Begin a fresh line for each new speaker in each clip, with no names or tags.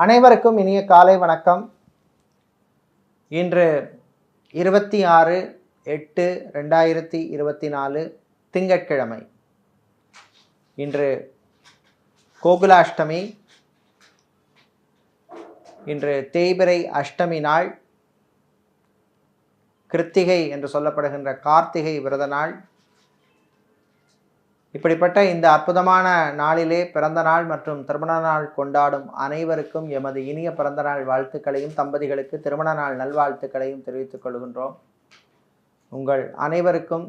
அனைவருக்கும் இனிய காலை வணக்கம். இன்று 26/8/2024 திங்கட்கிழமை. இன்று கோகுலாஷ்டமி. இன்று தேய்பிறை அஷ்டமி நாள். கிருத்திகை என்று சொல்லப்படுகின்ற கார்த்திகை விரத நாள். இப்படிப்பட்ட இந்த அற்புதமான நாளிலே பிறந்த நாள் மற்றும் திருமண நாள் கொண்டாடும் அனைவருக்கும் எமது இனிய பிறந்த நாள் வாழ்த்துக்களையும், தம்பதிகளுக்கு திருமண நாள் நல்வாழ்த்துக்களையும் தெரிவித்துக் கொள்கின்றோம். உங்கள் அனைவருக்கும்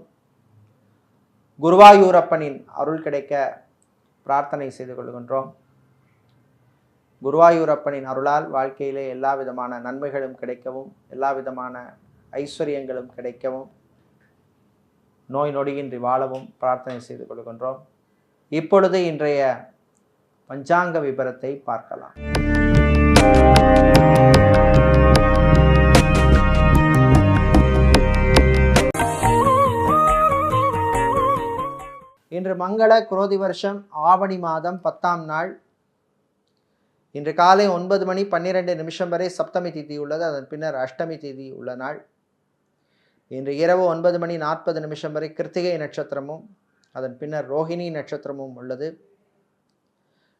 குருவாயூரப்பனின் அருள் கிடைக்க பிரார்த்தனை செய்து கொள்கின்றோம். குருவாயூரப்பனின் அருளால் வாழ்க்கையிலே எல்லா விதமான நன்மைகளும் கிடைக்கவும், எல்லா விதமான ஐஸ்வர்யங்களும் கிடைக்கவும், நோய் நொடியின்றி வாழவும் பிரார்த்தனை செய்து கொள்கின்றோம். இப்பொழுது இன்றைய பஞ்சாங்க விபரத்தை பார்க்கலாம். இன்று மங்கள குரோதி வருஷம் ஆவணி மாதம் 10ஆம் நாள். இன்று காலை 9:12 வரை சப்தமி திதி உள்ளது. அதன் பின்னர் அஷ்டமி திதி உள்ள நாள். இன்று இரவு 9:40 வரை கிருத்திகை நட்சத்திரமும் அதன் பின்னர் ரோஹிணி நட்சத்திரமும் உள்ளது.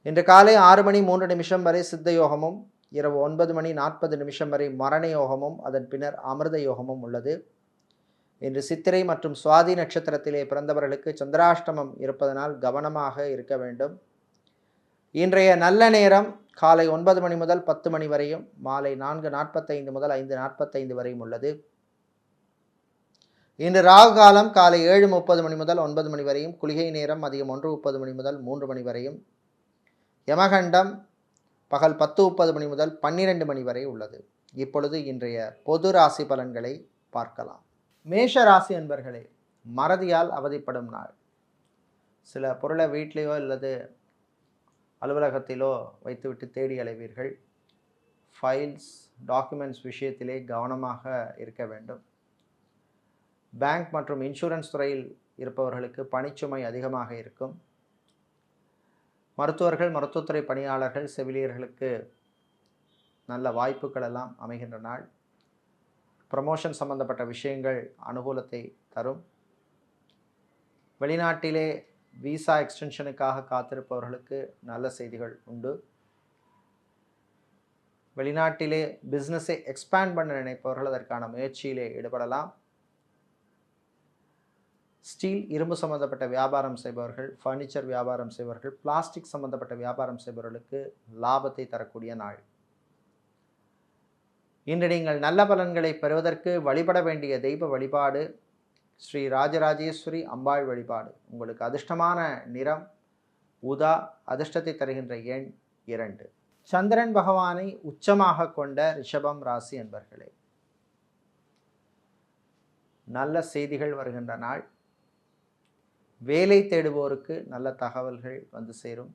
இன்று காலை 6:03 வரை சித்த யோகமும், இரவு 9:40 வரை மரண யோகமும் அதன் பின்னர் அமிர்த யோகமும் உள்ளது. இன்று சித்திரை மற்றும் சுவாதி நட்சத்திரத்திலே பிறந்தவர்களுக்கு சந்திராஷ்டமம் இருப்பதனால் கவனமாக இருக்க வேண்டும். இன்றைய நல்ல நேரம் காலை 9 மணி முதல் 10 மணி வரையும், மாலை 4:45 முதல் 5:45 வரையும் உள்ளது. இன்று ராகு காலம் காலை 7:30 மணி முதல் 9 மணி வரையும், குளிகை நேரம் மதியம் 1:30 மணி முதல் 3 மணி வரையும், யமகண்டம் பகல் 10:30 மணி முதல் 12 மணி வரை உள்ளது. இப்பொழுது இன்றைய பொது ராசி பலன்களை பார்க்கலாம். மேஷ ராசி அன்பர்களே, மறதியால் அவதிப்படும் நாள். சில பொருளை வீட்டிலேயோ அல்லது அலுவலகத்திலோ வைத்துவிட்டு தேடி அலைவீர்கள். ஃபைல்ஸ், டாக்குமெண்ட்ஸ் விஷயத்திலே கவனமாக இருக்க வேண்டும். பேங்க் மற்றும் இன்சூரன்ஸ் துறையில் இருப்பவர்களுக்கு பணிச்சுமை அதிகமாக இருக்கும். மருத்துவர்கள், மருத்துவத்துறை பணியாளர்கள், செவிலியர்களுக்கு நல்ல வாய்ப்புகள் எல்லாம் அமைகின்ற நாள். ப்ரமோஷன் சம்பந்தப்பட்ட விஷயங்கள் அனுகூலத்தை தரும். வெளிநாட்டிலே விசா எக்ஸ்டென்ஷனுக்காக காத்திருப்பவர்களுக்கு நல்ல செய்திகள் உண்டு. வெளிநாட்டிலே பிஸ்னஸை எக்ஸ்பேண்ட் பண்ண நினைப்பவர்கள் அதற்கான முயற்சியிலே ஈடுபடலாம். ஸ்டீல், இரும்பு சம்பந்தப்பட்ட வியாபாரம் செய்பவர்கள், ஃபர்னிச்சர் வியாபாரம் செய்பவர்கள், பிளாஸ்டிக் சம்பந்தப்பட்ட வியாபாரம் செய்பவர்களுக்கு லாபத்தை தரக்கூடிய நாள். இன்று நீங்கள் நல்ல பலன்களை பெறுவதற்கு வழிபட வேண்டிய தெய்வ வழிபாடு ஸ்ரீ ராஜராஜேஸ்வரி அம்பாள் வழிபாடு. உங்களுக்கு அதிர்ஷ்டமான நிறம் ஊதா, அதிர்ஷ்டத்தை தருகின்ற எண் 2. சந்திரன் பகவானை உச்சமாக கொண்ட ரிஷபம் ராசி அன்பர்களே, நல்ல செய்திகள் வருகின்ற நாள். வேலை தேடுவோருக்கு நல்ல தகவல்கள் வந்து சேரும்.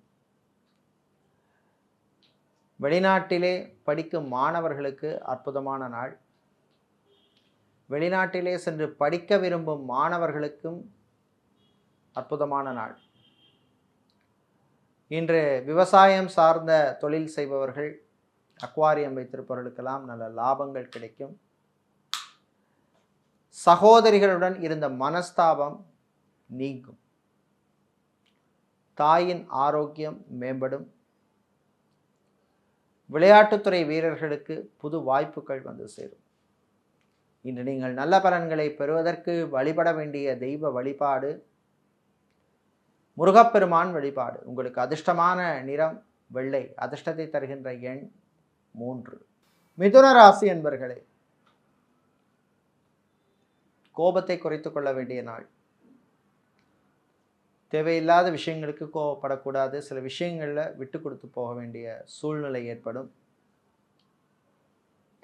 வெளிநாட்டிலே படிக்கும் மாணவர்களுக்கு அற்புதமான நாள். வெளிநாட்டிலே சென்று படிக்க விரும்பும் மாணவர்களுக்கும் அற்புதமான நாள். இன்று விவசாயம் சார்ந்த தொழில் செய்பவர்கள், அக்வாரியம் வைத்திருப்பவர்களுக்கெல்லாம் நல்ல லாபங்கள் கிடைக்கும். சகோதரிகளுடன் இருந்த மனஸ்தாபம் நீங்கும். தாயின் ஆரோக்கியம் மேம்படும். விளையாட்டுத்துறை வீரர்களுக்கு புது வாய்ப்புகள் வந்து சேரும். இன்று நீங்கள் நல்ல பலன்களை பெறுவதற்கு வழிபட வேண்டிய தெய்வ வழிபாடு முருகப்பெருமான் வழிபாடு. உங்களுக்கு அதிர்ஷ்டமான நிறம் வெள்ளை, அதிர்ஷ்டத்தை தருகின்ற எண் 3. மிதுன ராசி என்பர்களே, கோபத்தை குறைத்துக் கொள்ள வேண்டிய நாள். தேவையில்லாத விஷயங்களுக்கு கோபப்படக்கூடாது. சில விஷயங்களில் விட்டு கொடுத்து போக வேண்டிய சூழ்நிலை ஏற்படும்.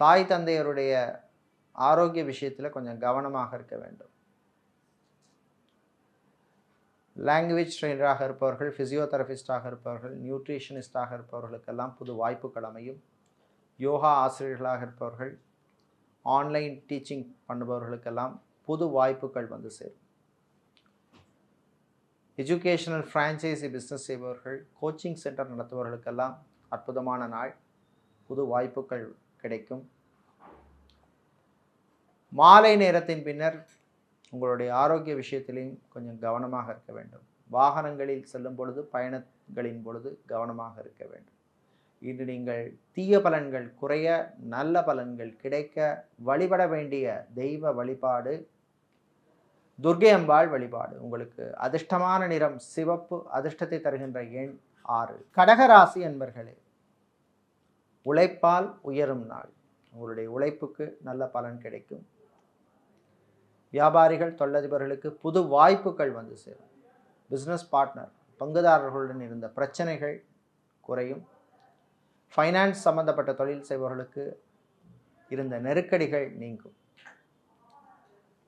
தாய் தந்தையருடைய ஆரோக்கிய விஷயத்தில் கொஞ்சம் கவனமாக இருக்க வேண்டும். லாங்குவேஜ் ட்ரெயினராக இருப்பவர்கள், ஃபிசியோதெரபிஸ்டாக இருப்பவர்கள், நியூட்ரிஷனிஸ்டாக இருப்பவர்களுக்கெல்லாம் புது வாய்ப்புகள் அமையும். யோகா ஆசிரியர்களாக இருப்பவர்கள், ஆன்லைன் டீச்சிங் பண்ணுபவர்களுக்கெல்லாம் புது வாய்ப்புகள் வந்து சேரும். எஜுகேஷனல் ஃப்ரான்ச்சைசி பிஸ்னஸ் செய்பவர்கள், கோச்சிங் சென்டர் நடத்துபவர்களுக்கெல்லாம் அற்புதமான நாள். புது வாய்ப்புகள் கிடைக்கும். மாலை நேரத்தின் பின்னர் உங்களுடைய ஆரோக்கிய விஷயத்திலையும் கொஞ்சம் கவனமாக இருக்க வேண்டும். வாகனங்களில் செல்லும் பொழுது, பயணங்களின் பொழுது கவனமாக இருக்க வேண்டும். இன்று நீங்கள் தீய பலன்கள் குறைய, நல்ல பலன்கள் கிடைக்க வழிபட வேண்டிய தெய்வ வழிபாடு துர்க்கை அம்பாள் வழிபாடு. உங்களுக்கு அதிர்ஷ்டமான நிறம் சிவப்பு, அதிர்ஷ்டத்தை தருகின்ற எண் 6. கடகராசி அன்பர்களே, உழைப்பால் உயரும் நாள். உங்களுடைய உழைப்புக்கு நல்ல பலன் கிடைக்கும். வியாபாரிகள், தொழிலதிபர்களுக்கு புது வாய்ப்புகள் வந்து சேரும். பிஸ்னஸ் பார்ட்னர், பங்குதாரர்களுடன் இருந்த பிரச்சனைகள் குறையும். ஃபைனான்ஸ் சம்பந்தப்பட்ட தொழில் செய்பவர்களுக்கு இருந்த நெருக்கடிகள் நீங்கும்.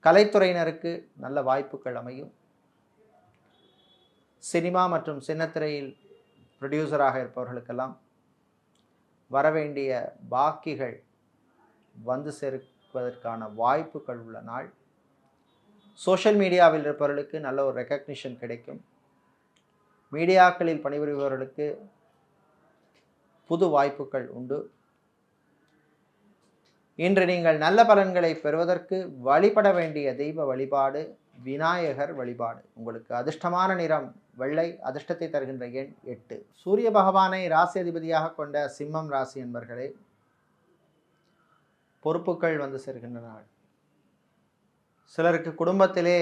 கலைத்துறையினருக்கு நல்ல வாய்ப்புகள் அமையும். சினிமா மற்றும் சின்னத்திரையில் ப்ரொடியூசராக இருப்பவர்களுக்கெல்லாம் வரவேண்டிய பாக்கிகள் வந்து சேர்ப்பதற்கான வாய்ப்புகள் உள்ள நாள். சோஷியல் மீடியாவில் இருப்பவர்களுக்கு நல்ல ஒரு ரெக்கக்னிஷன் கிடைக்கும். மீடியாக்களில் பணிபுரிபவர்களுக்கு புது வாய்ப்புகள் உண்டு. இன்று நீங்கள் நல்ல பலன்களை பெறுவதற்கு வழிபட வேண்டிய தெய்வ வழிபாடு விநாயகர் வழிபாடு. உங்களுக்கு அதிர்ஷ்டமான நிறம் வெள்ளை, அதிர்ஷ்டத்தை தருகின்ற எண் 8. சூரிய பகவானை ராசி அதிபதியாக கொண்ட சிம்மம் ராசி என்பர்களே, பொறுப்புகள் வந்து சேர்கின்ற நாள். சிலருக்கு குடும்பத்திலே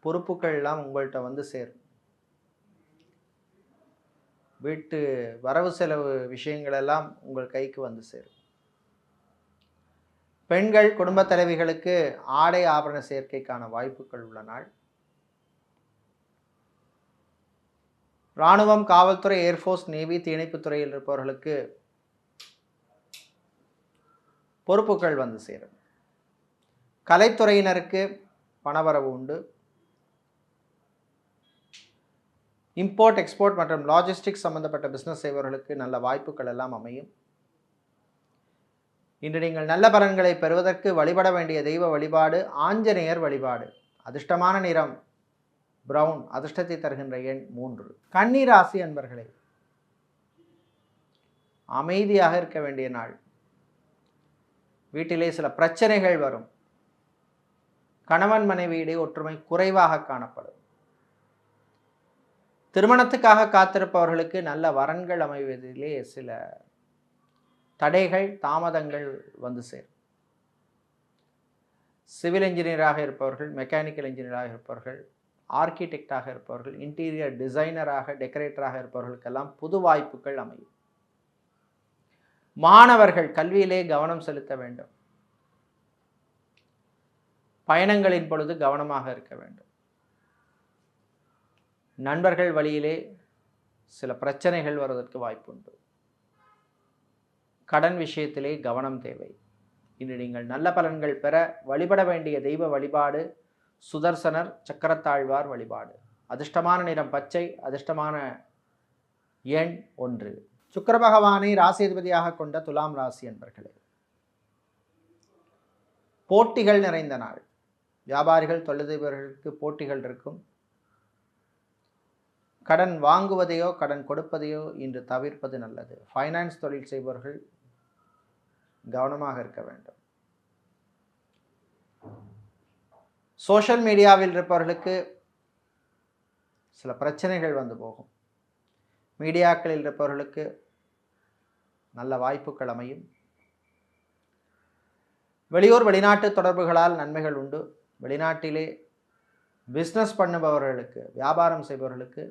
பொறுப்புகள் எல்லாம் உங்கள்கிட்ட வந்து சேரும். வீட்டு வரவு செலவு விஷயங்கள் எல்லாம் உங்கள் கைக்கு வந்து சேரும். பெண்கள், குடும்ப தலைவிகளுக்கு ஆடை ஆபரண சேர்க்கைக்கான வாய்ப்புகள் உள்ள நாள். இராணுவம், காவல்துறை, ஏர்ஃபோர்ஸ், நேவி, தீயணைப்புத் துறையில் இருப்பவர்களுக்கு பொறுப்புகள் வந்து சேரும். கலைத்துறையினருக்கு பணவரவு உண்டு. இம்போர்ட், எக்ஸ்போர்ட் மற்றும் லாஜிஸ்டிக்ஸ் சம்பந்தப்பட்ட பிஸ்னஸ் செய்பவர்களுக்கு நல்ல வாய்ப்புகள் எல்லாம் அமையும். இன்று நீங்கள் நல்ல பலன்களை பெறுவதற்கு வழிபட வேண்டிய தெய்வ வழிபாடு ஆஞ்சநேயர் வழிபாடு. அதிர்ஷ்டமான நிறம் பிரவுன், அதிர்ஷ்டத்தை தருகின்ற எண் 3. கன்னி ராசி அன்பர்களே, அமைதியாக இருக்க வேண்டிய நாள். வீட்டிலே சில பிரச்சனைகள் வரும். கணவன் மனைவியிடையே ஒற்றுமை குறைவாக காணப்படும். திருமணத்துக்காக காத்திருப்பவர்களுக்கு நல்ல வரன்கள் அமைவதிலே சில தடைகள், தாமதங்கள் வந்து சேரும். சிவில் இன்ஜினியராக இருப்பவர்கள், மெக்கானிக்கல் இன்ஜினியராக இருப்பவர்கள், ஆர்கிடெக்டாக இருப்பவர்கள், இன்டீரியர் டிசைனராக, டெக்கரேட்டராக இருப்பவர்களுக்கெல்லாம் புது வாய்ப்புகள் அமையும். மாணவர்கள் கல்வியிலே கவனம் செலுத்த வேண்டும். பயணங்களின் பொழுது கவனமாக இருக்க வேண்டும். நண்பர்கள் வழியிலே சில பிரச்சனைகள் வருவதற்கு வாய்ப்புண்டு. கடன் விஷயத்திலே கவனம் தேவை. இன்று நீங்கள் நல்ல பலன்கள் பெற வழிபட வேண்டிய தெய்வ வழிபாடு சுதர்சனர் சக்கரத்தாழ்வார் வழிபாடு. அதிர்ஷ்டமான நிறம் பச்சை, அதிர்ஷ்டமான எண் 1. சுக்கிர பகவானை ராசிதிபதியாக கொண்ட துலாம் ராசி என்பர்களே, போட்டிகள் நிறைந்த நாள். வியாபாரிகள், தொழிலதிபர்களுக்கு போட்டிகள் இருக்கும். கடன் வாங்குவதையோ கடன் கொடுப்பதையோ இன்று தவிர்ப்பது நல்லது. ஃபைனான்ஸ் தொழில் செய்பவர்கள் கவனமாக இருக்க வேண்டும். சோஷியல் மீடியாவில் இருப்பவர்களுக்கு சில பிரச்சனைகள் வந்து போகும். மீடியாக்களில் இருப்பவர்களுக்கு நல்ல வாய்ப்புகள் அமையும். வெளியூர், வெளிநாட்டு தொடர்புகளால் நன்மைகள் உண்டு. வெளிநாட்டிலே பிஸ்னஸ் பண்ணுபவர்களுக்கு, வியாபாரம் செய்பவர்களுக்கு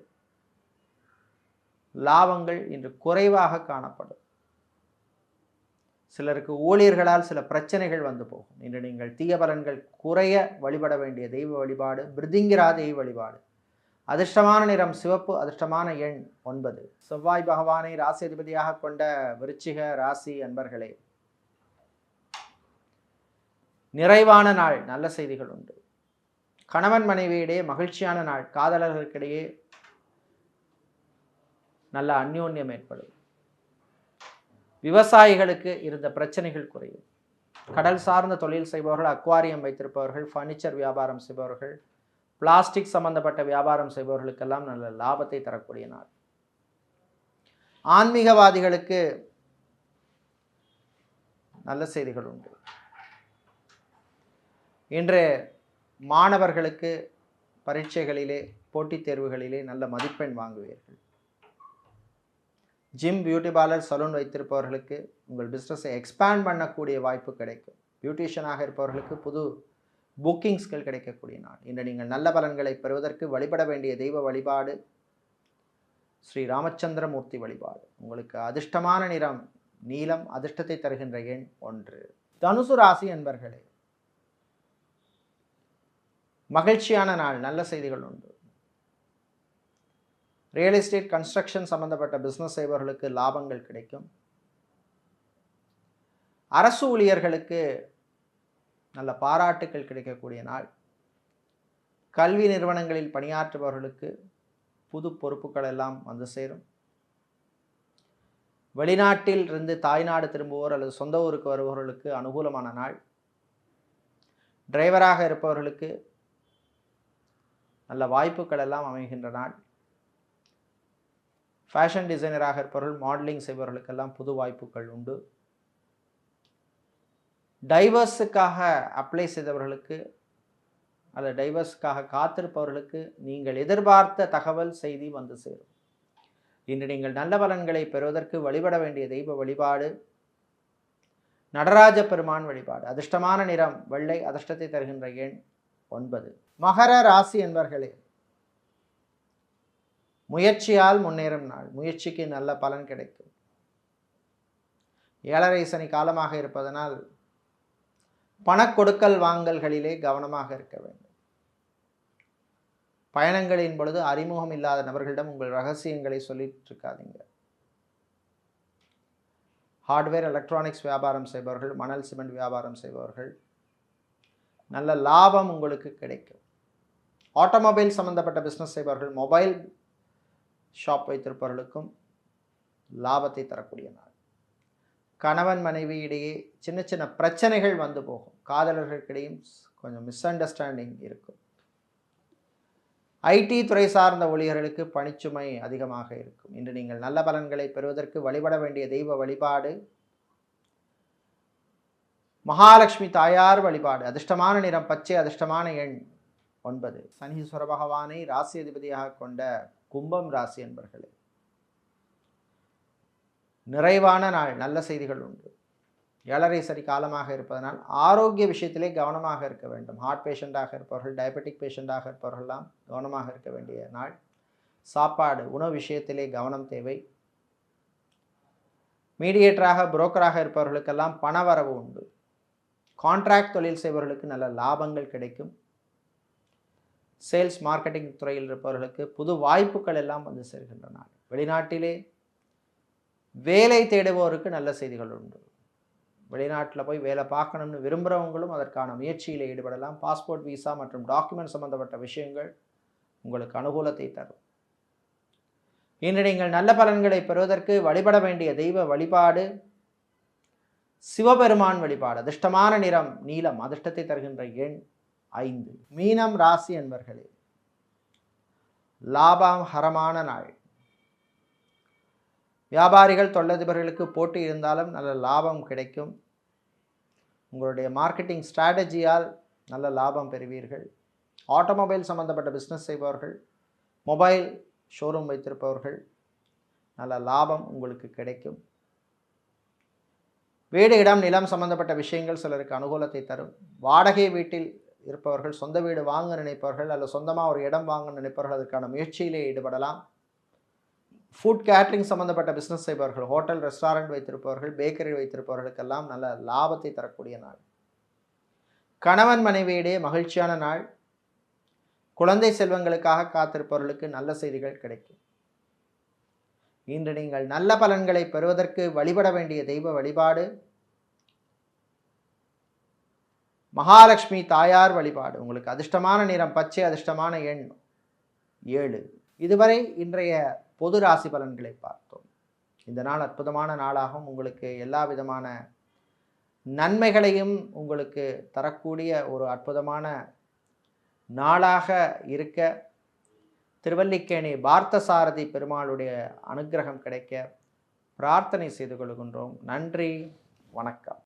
லாபங்கள் இன்று குறைவாக காணப்படும். சிலருக்கு ஊழியர்களால் சில பிரச்சனைகள் வந்து போகும். இன்று நீங்கள் தீய பலன்கள் குறைய வழிபட வேண்டிய தெய்வ வழிபாடு பிருதிங்கிரா தெய்வ வழிபாடு. அதிர்ஷ்டமான நிறம் சிவப்பு, அதிர்ஷ்டமான எண் 9. செவ்வாய் பகவானை ராசி அதிபதியாக கொண்ட விருச்சிக ராசி அன்பர்களே, நிறைவான நாள். நல்ல செய்திகள் உண்டு. கணவன் மனைவியிடையே மகிழ்ச்சியான நாள். காதலர்களுக்கிடையே நல்ல அந்யோன்யம் ஏற்படும். விவசாயிகளுக்கு இருந்த பிரச்சனைகள் குறையும். கடல் சார்ந்த தொழில் செய்பவர்கள், அக்வாரியம் வைத்திருப்பவர்கள், ஃபர்னிச்சர் வியாபாரம் செய்பவர்கள், பிளாஸ்டிக் சம்பந்தப்பட்ட வியாபாரம் செய்பவர்களுக்கெல்லாம் நல்ல லாபத்தை தரக்கூடிய நாள். ஆன்மீகவாதிகளுக்கு நல்ல செய்திகள் உண்டு. இன்று மாணவர்களுக்கு பரீட்சைகளிலே, போட்டித் தேர்வுகளிலே நல்ல மதிப்பெண் வாங்குவீர்கள். ஜிம், பியூட்டி பார்லர், சலூன் வைத்திருப்பவர்களுக்கு உங்கள் பிஸ்னஸை எக்ஸ்பேண்ட் பண்ணக்கூடிய வாய்ப்பு கிடைக்கும். பியூட்டிஷியனாக இருப்பவர்களுக்கு புது புக்கிங்ஸ்கள் கிடைக்கக்கூடிய நாள். இன்று நீங்கள் நல்ல பலன்களை பெறுவதற்கு வழிபட வேண்டிய தெய்வ வழிபாடு ஸ்ரீ ராமச்சந்திரமூர்த்தி வழிபாடு. உங்களுக்கு அதிர்ஷ்டமான நிறம் நீலம், அதிர்ஷ்டத்தை தருகின்ற எண் 1. தனுசு ராசி என்பர்களே, மகிழ்ச்சியான நாள், நல்ல செய்திகள் உண்டு. ரியல் எஸ்டேட், கன்ஸ்ட்ரக்ஷன் சம்பந்தப்பட்ட பிஸ்னஸ் செய்பவர்களுக்கு லாபங்கள் கிடைக்கும். அரசு ஊழியர்களுக்கு நல்ல பாராட்டுக்கள் கிடைக்கக்கூடிய நாள். கல்வி நிறுவனங்களில் பணியாற்றுபவர்களுக்கு புது பொறுப்புகள் எல்லாம் வந்து சேரும். வெளிநாட்டில் இருந்து தாய்நாடு திரும்புவோர் அல்லது சொந்த ஊருக்கு வருபவர்களுக்கு அனுகூலமான நாள். டிரைவராக இருப்பவர்களுக்கு நல்ல வாய்ப்புகள் எல்லாம் அமைகின்ற நாள். ஃபேஷன் டிசைனராக இருப்பவர்கள், மாடலிங் செய்பவர்களுக்கெல்லாம் புது வாய்ப்புகள் உண்டு. டைவர்ஸுக்காக அப்ளை செய்தவர்களுக்கு அல்லது டைவர்ஸுக்காக காத்திருப்பவர்களுக்கு நீங்கள் எதிர்பார்த்த தகவல் செய்தி வந்து சேரும். இன்று நீங்கள் நல்ல பலன்களை பெறுவதற்கு வழிபட வேண்டிய தெய்வ வழிபாடு நடராஜ பெருமான் வழிபாடு. அதிர்ஷ்டமான நிறம் வெள்ளை, அதிர்ஷ்டத்தை தருகின்ற எண் 9. மகர ராசி என்பர்களே, முயற்சியால் முன்னேறும் நாள். முயற்சிக்கு நல்ல பலன் கிடைக்கும். 7.5 சனி காலமாக இருப்பதனால் பணக்கொடுக்கல் வாங்கல்களிலே கவனமாக இருக்க வேண்டும். பயணங்களின் பொழுது அறிமுகம் இல்லாத நபர்களிடம் உங்கள் ரகசியங்களை சொல்லிட்டு இருக்காதீங்க. ஹார்ட்வேர், எலக்ட்ரானிக்ஸ் வியாபாரம் செய்பவர்கள், மணல் சிமெண்ட் வியாபாரம் செய்பவர்கள் நல்ல லாபம் உங்களுக்கு கிடைக்கும். ஆட்டோமொபைல் சம்பந்தப்பட்ட பிஸ்னஸ் செய்பவர்கள், மொபைல் ஷாப் வைத்திருப்பவர்களுக்கும் லாபத்தை தரக்கூடிய நாள். கணவன் மனைவி இடையே சின்ன சின்ன பிரச்சனைகள் வந்து போகும். காதலர்களுக்கிடையும் கொஞ்சம் மிஸ் அண்டர்ஸ்டாண்டிங் இருக்கும். ஐடி துறை சார்ந்த ஊழியர்களுக்கு பணிச்சுமை அதிகமாக இருக்கும். இன்று நீங்கள் நல்ல பலன்களை பெறுவதற்கு வழிபட வேண்டிய தெய்வ வழிபாடு மகாலட்சுமி தாயார் வழிபாடு. அதிர்ஷ்டமான நிறம் பச்சை, அதிர்ஷ்டமான எண் 9. சனீஸ்வர பகவானை ராசி அதிபதியாக கொண்ட கும்பம் ராசி என்பர்களே, நிறைவான நாள், நல்ல செய்திகள் உண்டு. 7.5 சனி காலமாக இருப்பதனால் ஆரோக்கிய விஷயத்திலே கவனமாக இருக்க வேண்டும். ஹார்ட் பேஷண்டாக இருப்பவர்கள், டயபெட்டிக் பேஷண்டாக இருப்பவர்கள்லாம் கவனமாக இருக்க வேண்டிய நாள். சாப்பாடு, உணவு விஷயத்திலே கவனம் தேவை. மீடியேட்டராக, புரோக்கராக இருப்பவர்களுக்கெல்லாம் பணவரவு உண்டு. கான்ட்ராக்ட் தொழில் செய்பவர்களுக்கு நல்ல லாபங்கள் கிடைக்கும். சேல்ஸ் மார்க்கெட்டிங் துறையில் இருப்பவர்களுக்கு புது வாய்ப்புகள் எல்லாம் வந்து சேர்கின்ற நாள். வெளிநாட்டிலே வேலை தேடுபவருக்கு நல்ல செய்திகள் உண்டு. வெளிநாட்டில் போய் வேலை பார்க்கணும்னு விரும்புகிறவங்களும் அதற்கான முயற்சியில் ஈடுபடலாம். பாஸ்போர்ட், விசா மற்றும் டாக்குமெண்ட் சம்பந்தப்பட்ட விஷயங்கள் உங்களுக்கு அனுகூலத்தை தரும். இன்று நீங்கள் நல்ல பலன்களை பெறுவதற்கு வழிபட வேண்டிய தெய்வ வழிபாடு சிவபெருமான் வழிபாடு. அதிர்ஷ்டமான நிறம் நீலம், அதிர்ஷ்டத்தை தருகின்ற எண் 5. மீனம் ராசி என்பர்களே, லாபகரமான நாள். வியாபாரிகள், தொழிலதிபர்களுக்கு போட்டி இருந்தாலும் நல்ல லாபம் கிடைக்கும். உங்களுடைய மார்க்கெட்டிங் ஸ்ட்ராட்டஜியால் நல்ல லாபம் பெறுவீர்கள். ஆட்டோமொபைல் சம்பந்தப்பட்ட பிஸ்னஸ் செய்பவர்கள், மொபைல் ஷோரூம் வைத்திருப்பவர்கள் நல்ல லாபம் உங்களுக்கு கிடைக்கும். வீடு, இடம், நிலம் சம்பந்தப்பட்ட விஷயங்கள் சிலருக்கு அனுகூலத்தை தரும். வாடகை வீட்டில் இருப்பவர்கள், சொந்த வீடு வாங்க நினைப்பவர்கள் அல்லது சொந்தமாக ஒரு இடம் வாங்க நினைப்பவர்கள் அதற்கான முயற்சியிலே ஈடுபடலாம். ஃபுட் கேட்ரிங் சம்பந்தப்பட்ட பிஸ்னஸ் செய்பவர்கள், ஹோட்டல், ரெஸ்டாரண்ட் வைத்திருப்பவர்கள், பேக்கரி வைத்திருப்பவர்களுக்கெல்லாம் நல்ல லாபத்தை தரக்கூடிய நாள். கணவன் மனைவியிடையே மகிழ்ச்சியான நாள். குழந்தை செல்வங்களுக்காக காத்திருப்பவர்களுக்கு நல்ல செய்திகள் கிடைக்கும். இன்று நீங்கள் நல்ல பலன்களை பெறுவதற்கு வழிபட வேண்டிய தெய்வ வழிபாடு மகாலட்சுமி தாயார் வழிபாடு. உங்களுக்கு அதிர்ஷ்டமான நிறம் பச்சை, அதிர்ஷ்டமான எண் 7. இதுவரை இன்றைய பொது ராசி பலன்களை பார்த்தோம். இந்த நாள் அற்புதமான நாளாகவும் உங்களுக்கு எல்லா விதமான நன்மைகளையும் உங்களுக்கு தரக்கூடிய ஒரு அற்புதமான நாளாக இருக்க திருவல்லிக்கேணி பார்த்தசாரதி பெருமாளுடைய அனுக்கிரகம் கிடைக்க பிரார்த்தனை செய்து கொள்கின்றோம். நன்றி, வணக்கம்.